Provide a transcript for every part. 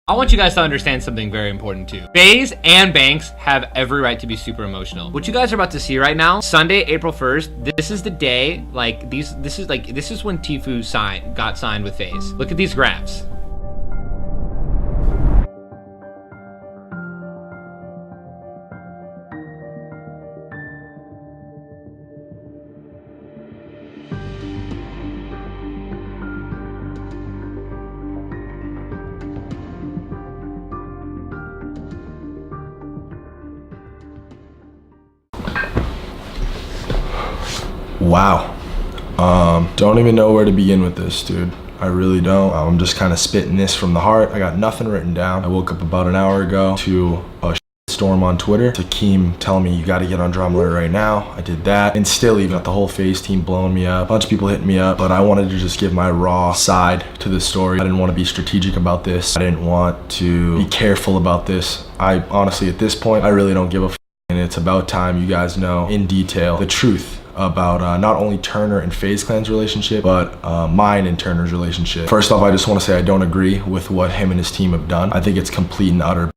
I want you guys to understand something very important too. FaZe and Banks have every right to be super emotional. What you guys are about to see right now, Sunday, April 1st, this is the day, like this is when Tfue got signed with FaZe. Look at these graphs. Wow. Don't even know where to begin with this, dude. I really don't. I'm just kind of spitting this from the heart. I got nothing written down. I woke up about an hour ago to a storm on Twitter. Takeem telling me you got to get on Drama Alert right now. I did that, and still even got the whole FaZe team blowing me up. A bunch of people hitting me up, but I wanted to just give my raw side to the story. I didn't want to be strategic about this. I didn't want to be careful about this. I honestly, at this point, I really don't give a f, and it's about time you guys know in detail the truth about not only Turner and FaZe Clan's relationship, but mine and Turner's relationship. First off, I just want to say I don't agree with what him and his team have done. I think it's complete and utter.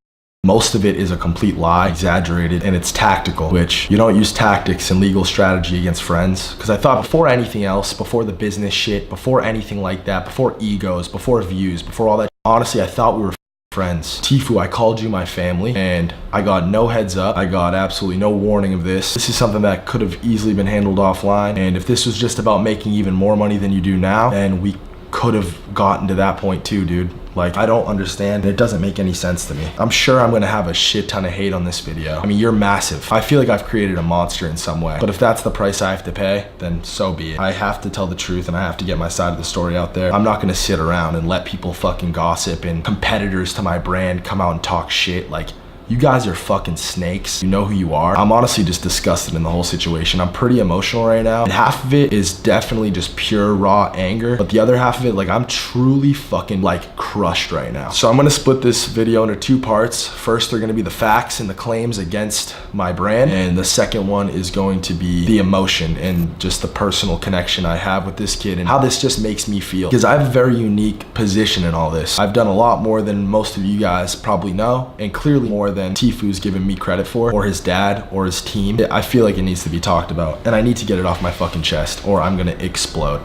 Most of it is a complete lie, exaggerated, and it's tactical, which you don't use tactics and legal strategy against friends. Because I thought before anything else, before the business shit, before anything like that, before egos, before views, before all that, honestly, I thought we were friends. Tfue, I called you my family, and I got no heads up. I got absolutely no warning of this. This is something that could have easily been handled offline, and if this was just about making even more money than you do now, then we could have gotten to that point too, dude. Like, I don't understand. It doesn't make any sense to me. I'm sure I'm gonna have a shit ton of hate on this video. I mean, you're massive. I feel like I've created a monster in some way, but if that's the price I have to pay, then so be it. I have to tell the truth, and I have to get my side of the story out there. I'm not gonna sit around and let people fucking gossip and competitors to my brand come out and talk shit. Like, you guys are fucking snakes. You know who you are. I'm honestly just disgusted in the whole situation. I'm pretty emotional right now. And half of it is definitely just pure raw anger, but the other half of it, like, I'm truly fucking like crushed right now. So I'm gonna split this video into two parts. First, they're gonna be the facts and the claims against my brand, and the second one is going to be the emotion and just the personal connection I have with this kid and how this just makes me feel. Because I have a very unique position in all this. I've done a lot more than most of you guys probably know, and clearly more than Tfue's given me credit for, or his dad, or his team. I feel like it needs to be talked about, and I need to get it off my fucking chest, or I'm gonna explode.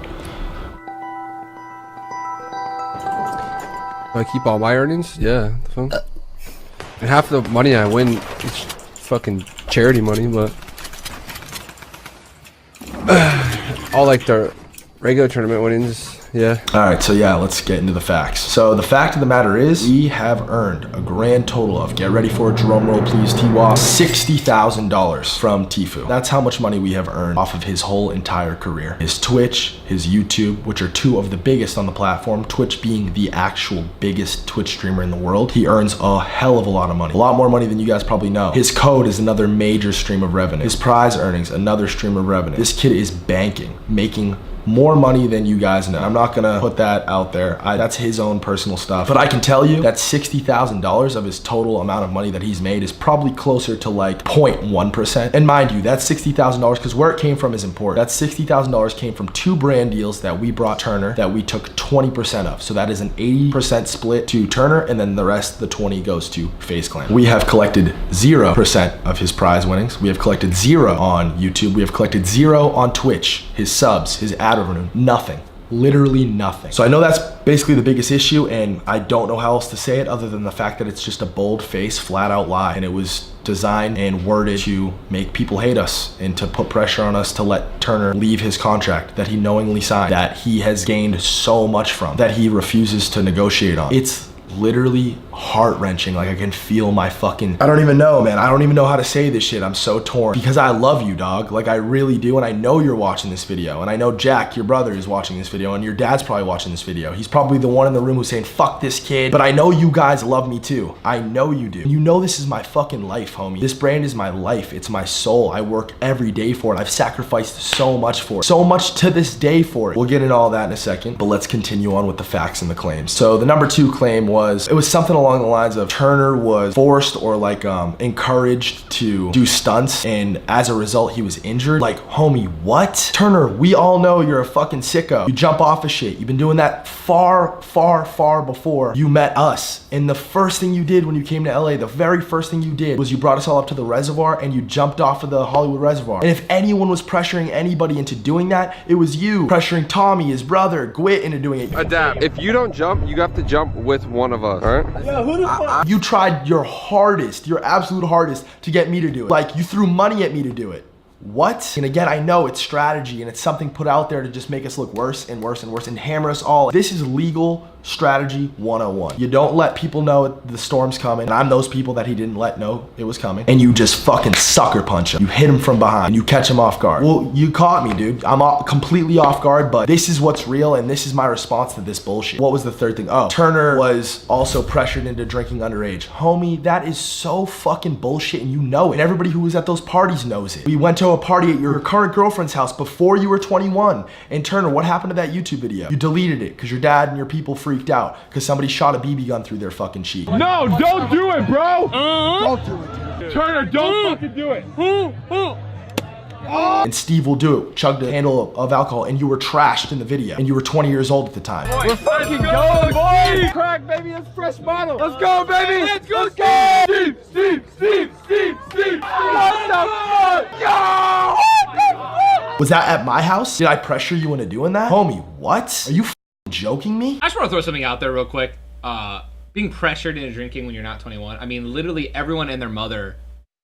I keep all my earnings? Yeah. And half of the money I win is fucking charity money, but all like the regular tournament winnings. Yeah. All right, so yeah, let's get into the facts. So the fact of the matter is, we have earned a grand total of, get ready for a drum roll please, T-Wop, $60,000 from Tfue. That's how much money we have earned off of his whole entire career. His Twitch, his YouTube, which are two of the biggest on the platform, Twitch being the actual biggest Twitch streamer in the world. He earns a hell of a lot of money. A lot more money than you guys probably know. His code is another major stream of revenue. His prize earnings, another stream of revenue. This kid is banking, making more money than you guys know. I'm not gonna put that out there. That's his own personal stuff. But I can tell you that $60,000 of his total amount of money that he's made is probably closer to like 0.1%. And mind you, that's $60,000 because where it came from is important. That $60,000 came from two brand deals that we brought Turner that we took 20% of. So that is an 80% split to Turner, and then the rest, the 20 goes to FaZe Clan. We have collected 0% of his prize winnings. We have collected 0 on YouTube. We have collected 0 on Twitch, his subs, his ad revenue, nothing. Literally nothing. So I know that's basically the biggest issue, and I don't know how else to say it other than the fact that it's just a bold-faced, flat-out lie, and it was designed and worded to make people hate us and to put pressure on us to let Turner leave his contract that he knowingly signed, that he has gained so much from, that he refuses to negotiate on. It's literally heart-wrenching. Like, I can feel my fucking, I don't even know, man. I don't even know how to say this shit. I'm so torn because I love you, dog. Like, I really do, and I know you're watching this video, and I know Jack, your brother, is watching this video, and your dad's probably watching this video. He's probably the one in the room who's saying, fuck this kid, but I know you guys love me too. I know you do. You know this is my fucking life, homie. This brand is my life. It's my soul. I work every day for it. I've sacrificed so much for it. So much to this day for it. We'll get into all that in a second, but let's continue on with the facts and the claims. So the number 2 claim was, it was something along along the lines of Turner was forced or like encouraged to do stunts, and as a result he was injured. Like, homie, what? Turner, we all know you're a fucking sicko. You jump off of shit. You've been doing that far before you met us. And the first thing you did when you came to LA, the very first thing you did was you brought us all up to the reservoir and you jumped off of the Hollywood Reservoir. And if anyone was pressuring anybody into doing that, it was you. Pressuring Tommy, his brother, Gwit into doing it. Adapt. If you don't jump, you have to jump with one of us, all right? Yo, who the fuck? You tried your hardest, your absolute hardest to get me to do it. Like, you threw money at me to do it. What? And again, I know it's strategy and it's something put out there to just make us look worse and worse and worse and hammer us all. This is legal strategy 101. You don't let people know the storm's coming. And I'm those people that he didn't let know it was coming. And you just fucking sucker punch him. You hit him from behind and you catch him off guard. Well, you caught me, dude. I'm completely off guard, but this is what's real and this is my response to this bullshit. What was the third thing? Oh, Turner was also pressured into drinking underage. Homie, that is so fucking bullshit and you know it. And everybody who was at those parties knows it. We went to a party at your current girlfriend's house before you were 21. And Turner, what happened to that YouTube video? You deleted it because your dad and your people freaked out because somebody shot a BB gun through their fucking sheet. No, don't do it, bro! Don't do it, dude. Turner, don't fucking do it. And Steve will do it, chugged a handle of alcohol, and you were trashed in the video. And you were 20 years old at the time. We're fucking going, boys! Crack, baby, that's fresh bottle. Let's go, baby! Let's go! Steve! What the fuck? Yo! Was that at my house? Did I pressure you into doing that? Homie, what? Are you joking me? I just want to throw something out there real quick. Being pressured into drinking when you're not 21. I mean, literally everyone and their mother,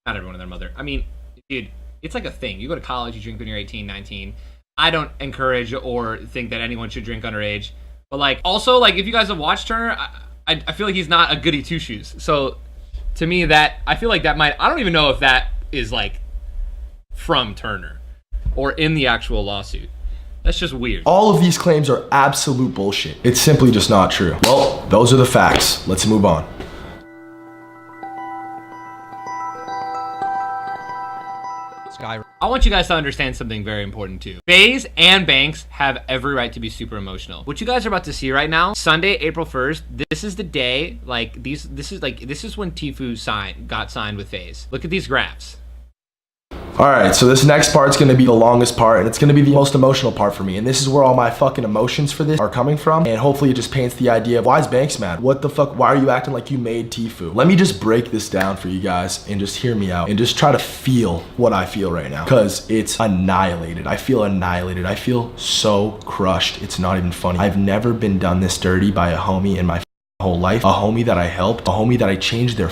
not everyone and their mother. I mean, dude, it's like a thing. You go to college, you drink when you're 18, 19. I don't encourage or think that anyone should drink underage. But like, also, like, if you guys have watched Turner, I feel like he's not a goody two shoes. So to me, that, I feel like that might, I don't even know if that is like from Turner or in the actual lawsuit. That's just weird. All of these claims are absolute bullshit. It's simply just not true. Well, those are the facts. Let's move on. I want you guys to understand something very important too. FaZe and Banks have every right to be super emotional. What you guys are about to see right now, Sunday, April 1st, this is the day, like, this is when Tfue got signed with FaZe. Look at these graphs. All right, so this next part's gonna be the longest part, and it's gonna be the most emotional part for me. And this is where all my fucking emotions for this are coming from. And hopefully it just paints the idea of, why is Banks mad? What the fuck? Why are you acting like you made Tfue? Let me just break this down for you guys and just hear me out and just try to feel what I feel right now. Cause it's annihilated. I feel annihilated. I feel so crushed. It's not even funny. I've never been done this dirty by a homie in my whole life. A homie that I helped, a homie that I changed their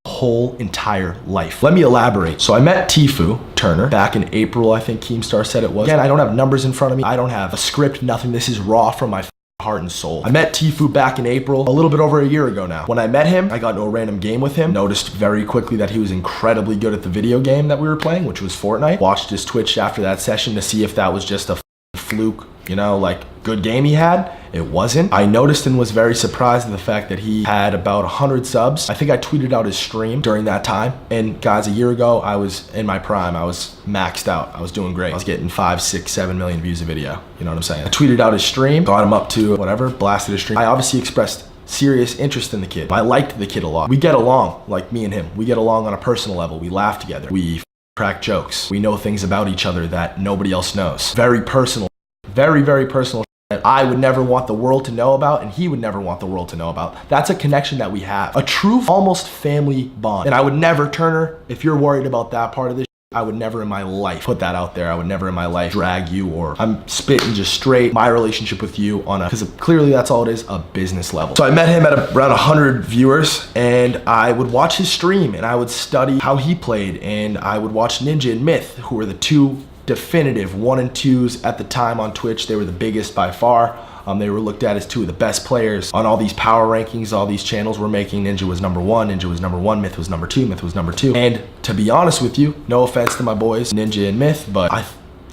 whole entire life. Let me elaborate. So I met Tfue, Turner, back in April, I think Keemstar said it was. Again, I don't have numbers in front of me. I don't have a script, nothing. This is raw from my heart and soul. I met Tfue back in April, a little bit over a year ago now. When I met him, I got into a random game with him. Noticed very quickly that he was incredibly good at the video game that we were playing, which was Fortnite. Watched his Twitch after that session to see if that was just a fluke, you know, like, good game he had. It wasn't. I noticed and was very surprised at the fact that he had about 100 subs. I think I tweeted out his stream during that time. And guys, a year ago, I was in my prime. I was maxed out. I was doing great. I was getting 5, 6, 7 million views a video. You know what I'm saying? I tweeted out his stream, got him up to whatever, blasted his stream. I obviously expressed serious interest in the kid. I liked the kid a lot. We get along, like me and him. We get along on a personal level. We laugh together. We crack jokes. We know things about each other that nobody else knows. Very personal. Very, very personal that I would never want the world to know about and he would never want the world to know about. That's a connection that we have. A true, almost family bond. And I would never, Turner, if you're worried about that part of this, I would never in my life put that out there. I would never in my life drag you, or I'm spitting just straight my relationship with you on a, because clearly that's all it is, a business level. So I met him at around 100 viewers and I would watch his stream and I would study how he played, and I would watch Ninja and Myth, who were the two definitive 1 and 2s at the time on Twitch. They were the biggest by far. They were looked at as two of the best players on all these power rankings, all these channels were making. Ninja was number 1, Ninja was number 1, Myth was number 2, Myth was number 2. And to be honest with you, no offense to my boys, Ninja and Myth, but I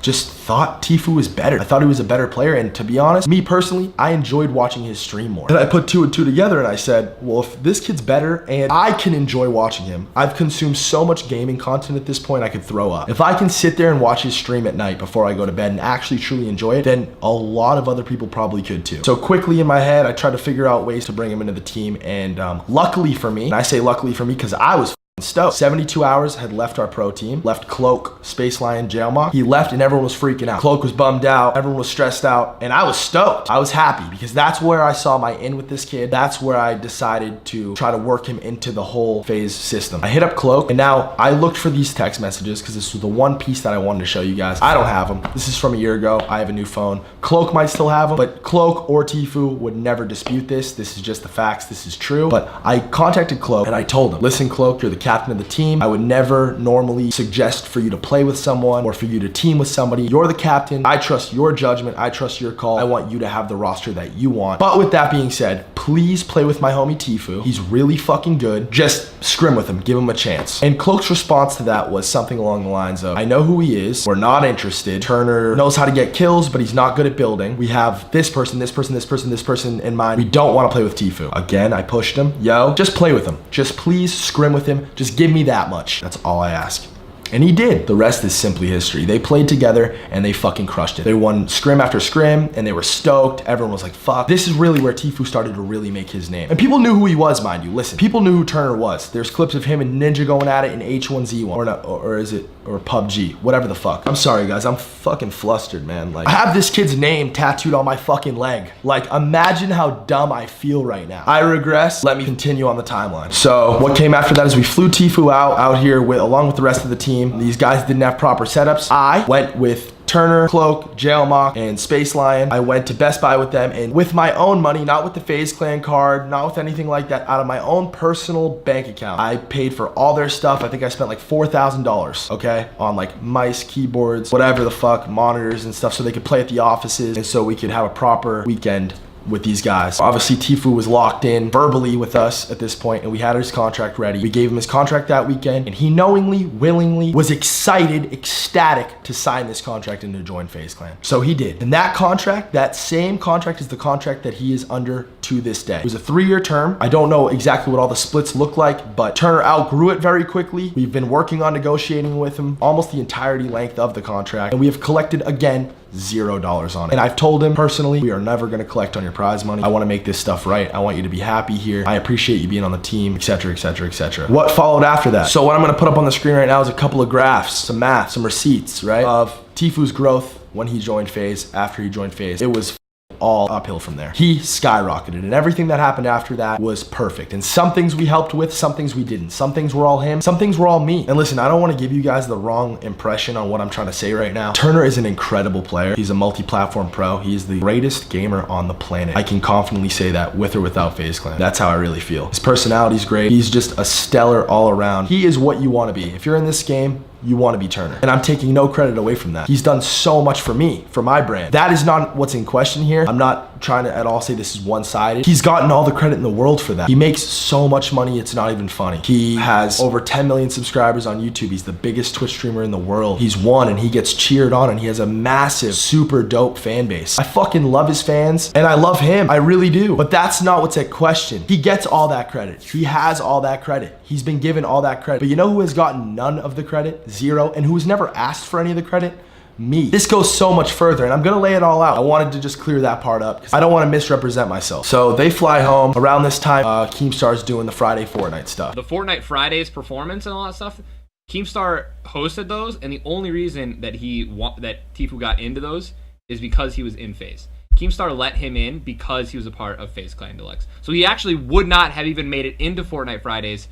just thought Tfue was better. I thought he was a better player, and to be honest, me personally, I enjoyed watching his stream more. And I put 2 and 2 together and I said, well, if this kid's better and I can enjoy watching him, I've consumed so much gaming content at this point I could throw up. If I can sit there and watch his stream at night before I go to bed and actually truly enjoy it, then a lot of other people probably could too. So quickly in my head, I tried to figure out ways to bring him into the team, and luckily for me, and I say luckily for me because I was stoked. 72 Hours had left our pro team, left Cloak, Space Lion, Jailmock. He left and everyone was freaking out. Cloak was bummed out, everyone was stressed out, and I was stoked. I was happy because that's where I saw my in with this kid. That's where I decided to try to work him into the whole FaZe system. I hit up Cloak, and now I looked for these text messages because this was the one piece that I wanted to show you guys. I don't have them. This is from a year ago. I have a new phone. Cloak might still have them, but Cloak or Tfue would never dispute this. This is just the facts. This is true. But I contacted Cloak and I told him, listen, Cloak, you're the captain of the team. I would never normally suggest for you to play with someone or for you to team with somebody. You're the captain. I trust your judgment. I trust your call. I want you to have the roster that you want. But with that being said, please play with my homie Tfue. He's really fucking good. Just scrim with him. Give him a chance. And Cloak's response to that was something along the lines of, I know who he is. We're not interested. Turner knows how to get kills, but he's not good at building. We have this person, this person, this person, this person in mind. We don't want to play with Tfue. Again, I pushed him. Yo, just play with him. Just please scrim with him. Just give me that much. That's all I ask. And he did. The rest is simply history. They played together and they fucking crushed it. They won scrim after scrim and they were stoked. Everyone was like, fuck. This is really where Tfue started to really make his name. And people knew who he was, mind you. Listen, people knew who Turner was. There's clips of him and Ninja going at it in H1Z1 or not, or is it, or PUBG, whatever the fuck. I'm sorry guys, I'm fucking flustered, man. Like, I have this kid's name tattooed on my fucking leg. Like, imagine how dumb I feel right now. I regress. Let me continue on the timeline. So what came after that is we flew Tfue out here with, along with the rest of the team. These guys didn't have proper setups. I went with Turner, Cloak, Jailmock, and Space Lion. I went to Best Buy with them, and with my own money, not with the FaZe Clan card, not with anything like that, out of my own personal bank account, I paid for all their stuff. I think I spent like $4,000, okay, on like mice, keyboards, whatever the fuck, monitors and stuff, so they could play at the offices, and so we could have a proper weekend with these guys. Obviously, Tfue was locked in verbally with us at this point, and we had his contract ready. We gave him his contract that weekend, and he knowingly, willingly, was excited, ecstatic to sign this contract and to join FaZe Clan. So he did. And that contract, that same contract is the contract that he is under to this day. It was a 3-year term. I don't know exactly what all the splits look like, but Turner outgrew it very quickly. We've been working on negotiating with him almost the entirety length of the contract, and we have collected, again, $0 on it. And I've told him personally, we are never gonna collect on your prize money. I wanna make this stuff right. I want you to be happy here. I appreciate you being on the team, etc., etc., etc. What followed after that? So what I'm gonna put up on the screen right now is a couple of graphs, some math, some receipts, right? Of Tfue's growth when he joined FaZe, after he joined FaZe. It was all uphill from there. He skyrocketed, and everything that happened after that was perfect. And some things we helped with, some things we didn't. Some things were all him, some things were all me. And listen, I don't want to give you guys the wrong impression on what I'm trying to say right now. Turner is an incredible player. He's a multi-platform pro. He is the greatest gamer on the planet. I can confidently say that with or without FaZe Clan. That's how I really feel. His personality's great. He's just a stellar all around. He is what you want to be. If you're in this game, you want to be Turner. And I'm taking no credit away from that. He's done so much for me, for my brand. That is not what's in question here. I'm not trying to at all say this is one-sided. He's gotten all the credit in the world for that. He makes so much money, it's not even funny. He has over 10 million subscribers on YouTube. He's the biggest Twitch streamer in the world. He's won and he gets cheered on, and he has a massive, super dope fan base. I fucking love his fans and I love him. I really do. But that's not what's at question. He gets all that credit. He has all that credit. He's been given all that credit. But you know who has gotten none of the credit? Zero. And who has never asked for any of the credit? Me. This goes so much further, and I'm gonna lay it all out. I wanted to just clear that part up because I don't want to misrepresent myself. So they fly home around this time. Keemstar's doing the Friday Fortnite stuff. The Fortnite Fridays performance and all that stuff, Keemstar hosted those, and the only reason that that Tfue got into those is because he was in FaZe. Keemstar let him in because he was a part of FaZe Clan Deluxe. So he actually would not have even made it into Fortnite Fridays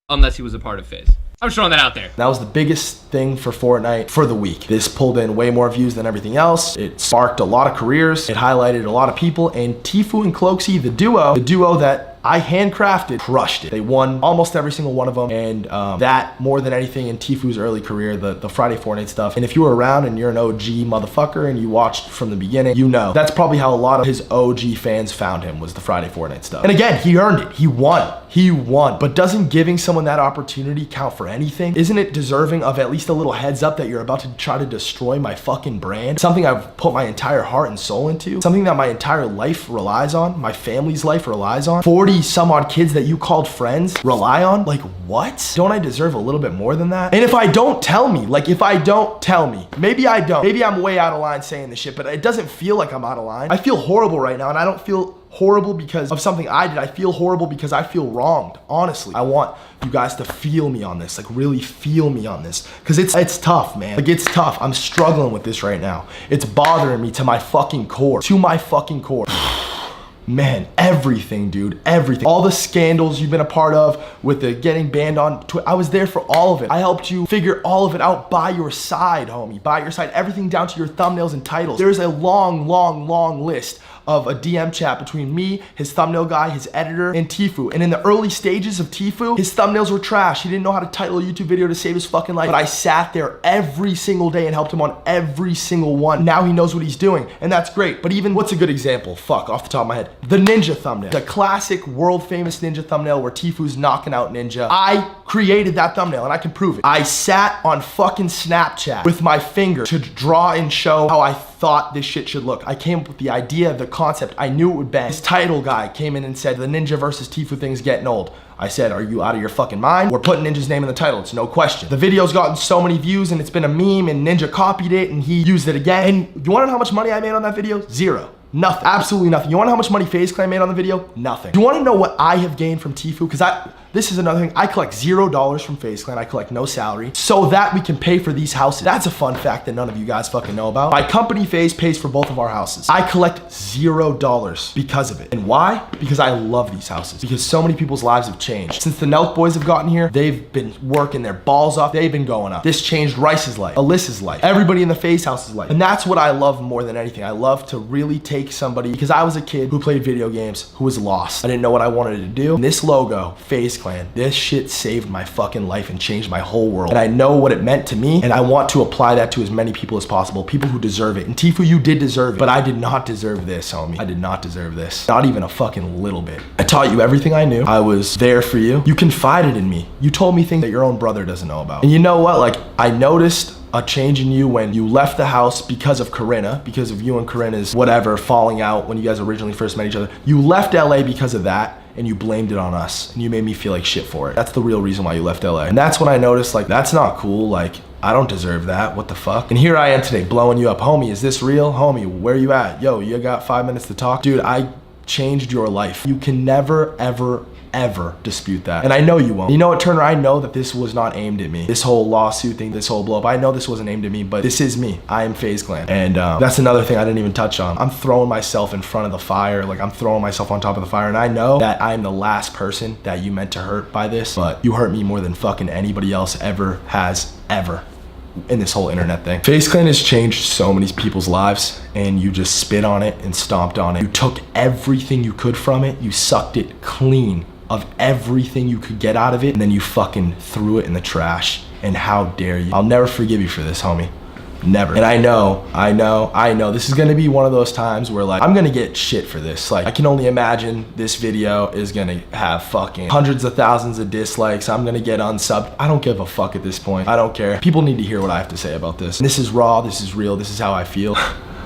unless he was a part of FaZe. I'm throwing that out there. That was the biggest thing for Fortnite for the week. This pulled in way more views than everything else. It sparked a lot of careers. It highlighted a lot of people. And Tfue and Cloaksy, the duo that I handcrafted, crushed it. They won almost every single one of them. And that, more than anything in Tfue's early career, the Friday Fortnite stuff. And if you were around and you're an OG motherfucker and you watched from the beginning, you know. That's probably how a lot of his OG fans found him, was the Friday Fortnite stuff. And again, he earned it. He won. He won. But doesn't giving someone that opportunity count for anything? Isn't it deserving of at least a little heads up that you're about to try to destroy my fucking brand? Something I've put my entire heart and soul into? Something that my entire life relies on? My family's life relies on? 40 some odd kids that you called friends rely on? Like, what? Don't I deserve a little bit more than that? And if I don't, tell me. Like, if I don't, tell me. Maybe I don't. Maybe I'm way out of line saying this shit, but it doesn't feel like I'm out of line. I feel horrible right now, and I don't feel horrible because of something I did. I feel horrible because I feel wronged. Honestly, I want you guys to feel me on this, like really feel me on this, because it's tough, man. Like, it's tough. I'm struggling with this right now. It's bothering me to my fucking core. To my fucking core. Man, everything, dude, everything. All the scandals you've been a part of with the getting banned on Twitter, I was there for all of it. I helped you figure all of it out by your side, homie, by your side. Everything down to your thumbnails and titles. There's a long, long, long list of a DM chat between me, his thumbnail guy, his editor, and Tfue. And in the early stages of Tfue, his thumbnails were trash. He didn't know how to title a YouTube video to save his fucking life. But I sat there every single day and helped him on every single one. Now he knows what he's doing, and that's great. But even, what's a good example? Fuck, off the top of my head. The Ninja thumbnail. The classic world famous Ninja thumbnail where Tfue's knocking out Ninja. I created that thumbnail, and I can prove it. I sat on fucking Snapchat with my finger to draw and show how I thought this shit should look. I came up with the idea, the concept. I knew it would bang. This title guy came in and said, the Ninja versus Tfue thing's getting old. I said, are you out of your fucking mind? We're putting Ninja's name in the title, it's no question. The video's gotten so many views and it's been a meme, and Ninja copied it and he used it again. And you wanna know how much money I made on that video? Zero. Nothing. Absolutely nothing. You wanna know how much money FaZe Clan made on the video? Nothing. Do you wanna know what I have gained from Tfue? Because this is another thing. I collect $0 from FaZe Clan. I collect no salary so that we can pay for these houses. That's a fun fact that none of you guys fucking know about. My company FaZe pays for both of our houses. I collect $0 because of it. And why? Because I love these houses. Because so many people's lives have changed. Since the Nelk boys have gotten here, they've been working their balls off. They've been going up. This changed Rice's life, Alyssa's life, everybody in the FaZe house's life. And that's what I love more than anything. I love to really take somebody, because I was a kid who played video games, who was lost. I didn't know what I wanted to do. And this logo, FaZe Clan, this shit saved my fucking life and changed my whole world. And I know what it meant to me, and I want to apply that to as many people as possible, people who deserve it. And Tfue, you did deserve it, but I did not deserve this, homie. I did not deserve this. Not even a fucking little bit. I taught you everything I knew. I was there for you. You confided in me. You told me things that your own brother doesn't know about. And you know what? Like, I noticed a change in you when you left the house because of Corinna, because of you and Corinna's whatever falling out when you guys originally first met each other. You left LA because of that, and you blamed it on us, and you made me feel like shit for it. That's the real reason why you left LA. And that's when I noticed, like, that's not cool. Like, I don't deserve that. What the fuck? And here I am today blowing you up. Homie, is this real? Homie, where you at? Yo, you got 5 minutes to talk? Dude, I changed your life. You can never, ever, ever dispute that. And I know you won't. You know what, Turner? I know that this was not aimed at me. This whole lawsuit thing, this whole blow up, I know this wasn't aimed at me, but this is me. I am FaZe Clan. And that's another thing I didn't even touch on. I'm throwing myself in front of the fire. Like, I'm throwing myself on top of the fire. And I know that I'm the last person that you meant to hurt by this, but you hurt me more than fucking anybody else ever has, ever, in this whole internet thing. FaZe Clan has changed so many people's lives, and you just spit on it and stomped on it. You took everything you could from it. You sucked it clean of everything you could get out of it, and then you fucking threw it in the trash. And how dare you? I'll never forgive you for this, homie. Never. And I know this is gonna be one of those times where, like, I'm gonna get shit for this. Like, I can only imagine this video is gonna have fucking hundreds of thousands of dislikes. I'm gonna get unsubbed. I don't give a fuck at this point. I don't care. People need to hear what I have to say about this. And this is raw, this is real, this is how I feel.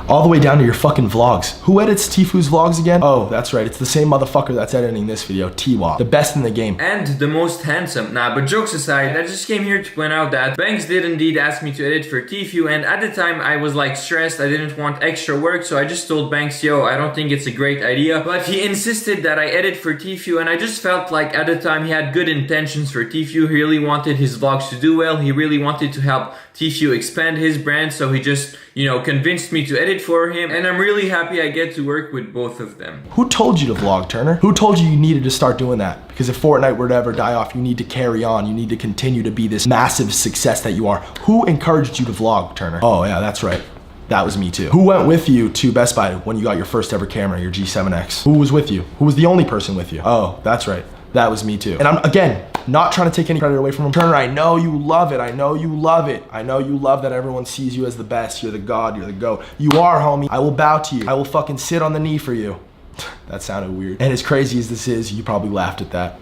All the way down to your fucking vlogs. Who edits Tfue's vlogs again? Oh, that's right. It's the same motherfucker that's editing this video, T-Wop. The best in the game. And the most handsome. Nah, but jokes aside, I just came here to point out that Banks did indeed ask me to edit for Tfue, and at the time I was like stressed. I didn't want extra work, so I just told Banks, yo, I don't think it's a great idea. But he insisted that I edit for Tfue, and I just felt like at the time he had good intentions for Tfue. He really wanted his vlogs to do well. He really wanted to help Tfue expand his brand, so he just, you know, convinced me to edit for him, and I'm really happy I get to work with both of them. Who told you to vlog, Turner? Who told you you needed to start doing that? Because if Fortnite were to ever die off, you need to carry on. You need to continue to be this massive success that you are. Who encouraged you to vlog, Turner? Oh yeah, that's right. That was me too. Who went with you to Best Buy when you got your first ever camera, your G7X? Who was with you? Who was the only person with you? Oh, that's right. That was me too. And I'm, again, not trying to take any credit away from him. Turner, I know you love it. I know you love it. I know you love that everyone sees you as the best. You're the god, you're the GOAT. You are, homie. I will bow to you. I will fucking sit on the knee for you. That sounded weird. And as crazy as this is, you probably laughed at that.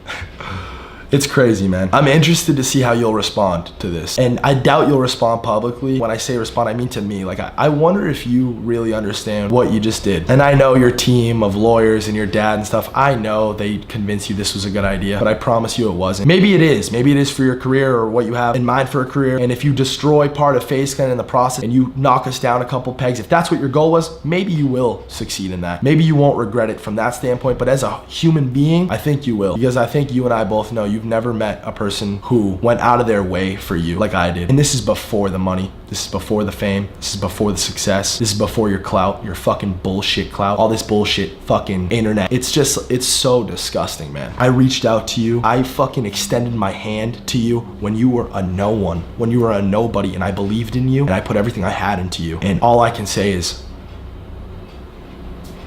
It's crazy, man. I'm interested to see how you'll respond to this. And I doubt you'll respond publicly. When I say respond, I mean to me. Like, I wonder if you really understand what you just did. And I know your team of lawyers and your dad and stuff, I know they convinced you this was a good idea, but I promise you it wasn't. Maybe it is. Maybe it is for your career or what you have in mind for a career. And if you destroy part of FaZe in the process and you knock us down a couple pegs, if that's what your goal was, maybe you will succeed in that. Maybe you won't regret it from that standpoint, but as a human being, I think you will. Because I think you and I both know you've never met a person who went out of their way for you like I did. And this is before the money. This is before the fame. This is before the success. This is before your clout, your fucking bullshit clout, all this bullshit fucking internet. It's so disgusting, man. I reached out to you. I fucking extended my hand to you when you were a no one, when you were a nobody, and I believed in you and I put everything I had into you. And all I can say is,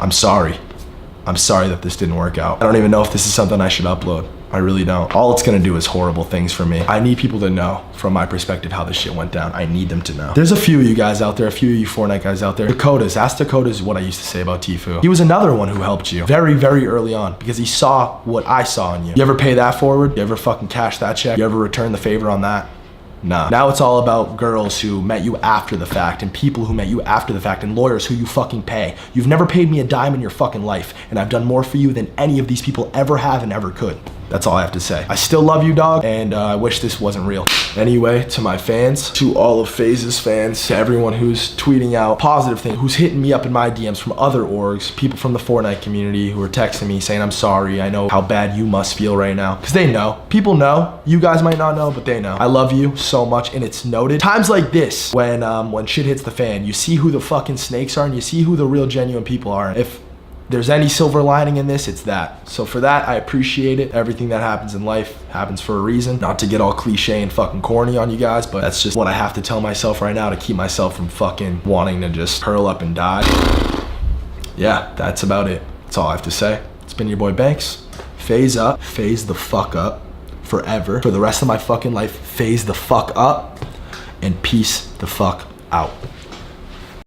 I'm sorry. I'm sorry that this didn't work out. I don't even know if this is something I should upload. I really don't. All it's gonna do is horrible things for me. I need people to know from my perspective how this shit went down. I need them to know. There's a few of you guys out there, a few of you Fortnite guys out there. Dakotas, ask Dakotas what I used to say about Tfue. He was another one who helped you very, very early on because he saw what I saw in you. You ever pay that forward? You ever fucking cash that check? You ever return the favor on that? Nah. Now it's all about girls who met you after the fact and people who met you after the fact and lawyers who you fucking pay. You've never paid me a dime in your fucking life, and I've done more for you than any of these people ever have and ever could. That's all I have to say. I still love you, dog, and I wish this wasn't real. Anyway, to my fans, to all of FaZe's fans, to everyone who's tweeting out positive things, who's hitting me up in my DMs from other orgs, people from the Fortnite community who are texting me saying, I'm sorry, I know how bad you must feel right now. Because they know. People know. You guys might not know, but they know. I love you so much, and it's noted. Times like this, when shit hits the fan, you see who the fucking snakes are, and you see who the real genuine people are. If there's any silver lining in this, it's that. So for that, I appreciate it. Everything that happens in life happens for a reason. Not to get all cliche and fucking corny on you guys, but that's just what I have to tell myself right now to keep myself from fucking wanting to just curl up and die. Yeah, that's about it. That's all I have to say. It's been your boy Banks. FaZe up, FaZe the fuck up forever. For the rest of my fucking life, FaZe the fuck up, and peace the fuck out.